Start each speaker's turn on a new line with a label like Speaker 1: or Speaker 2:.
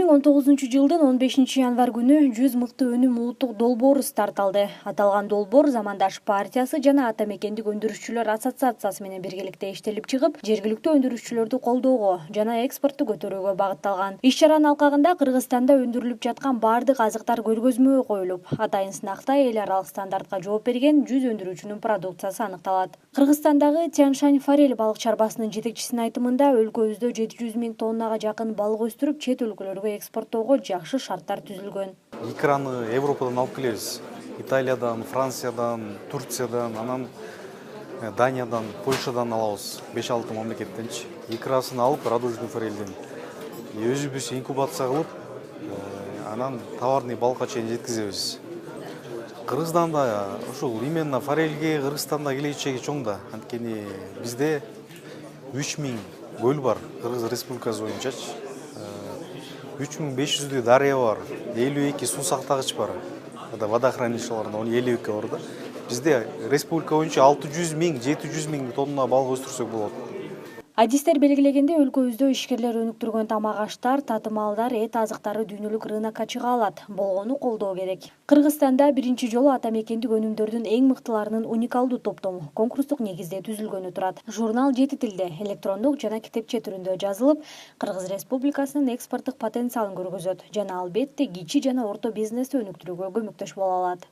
Speaker 1: 2019-жылдын 15 январ күнү 100 мыкты өнүм улуттук долбоору старт алды. Аталган долбоор Замандаш партиясы жана Ата мекендик өндүрүшчүлөр ассоциациясы менен биргеликте иштелип чыгып, жергиликтүү өндүрүшчүлөрдү колдоого жана экспортту көтөрүүгө багытталган. Иш-чаранын алкагында Кыргызстанда өндүрүлүп жаткан бардык азыктар көргөзмөгө коюлуп, атайын сынакта эл аралык стандартка жооп берген 100 өндүрүүчүнүн продукциясы аныкталат. Кыргызстандагы Тянь-Шань Форель балык чарбасынын жетекчисинин айтымында өлкөбүздө 700 000 тоннага жакын балык өстүрүп, чет өлкөлөргө экспорттоого жакшы шарттар түзүлгөн.
Speaker 2: Икраны Европадан алып келебиз. Италиядан, Франциядан, Турциядан, анан Даниядан, Польшадан алабыз. 5-6 мамлекеттенчи. Икрасын алып, радужный форельден өзүбүз инкубация кылып, анан товарный балыкка чейин жеткизебиз. Кыргызстанда ушул именно форельге Кыргызстанда келечеги чоң да. Анткени бизде 3000 көл бар, Кыргыз Республикасы боюнчачы. 3500 дарыя бар, 52 суу сактагыч бар. Водохранилищеларында 52 бар да. Бизде республика боюнча 600 000, 700 000 тонна балык өстүрсөк болот.
Speaker 1: Адистер белгилегенде өлкөбүздө ишкерлер өнүктүргөн тамак аштар, татымалдар, эт азыктары дүйнөлүк рынокко чыга алат. Болгону колдоо керек. Кыргызстанда биринчи жолу ата мекендик өнүмдөрдүн эң мыктыларынын уникалдуу топтому конкурстук негизде түзүлгөнү турат. Журнал 7 тилде, электрондук жана китепче түрүндө жазылып, Кыргыз Республикасынын экспорттук потенциалын көргөзөт жана албетте кичи жана орто бизнести өнүктүрүүгө көмөктөш боло алат.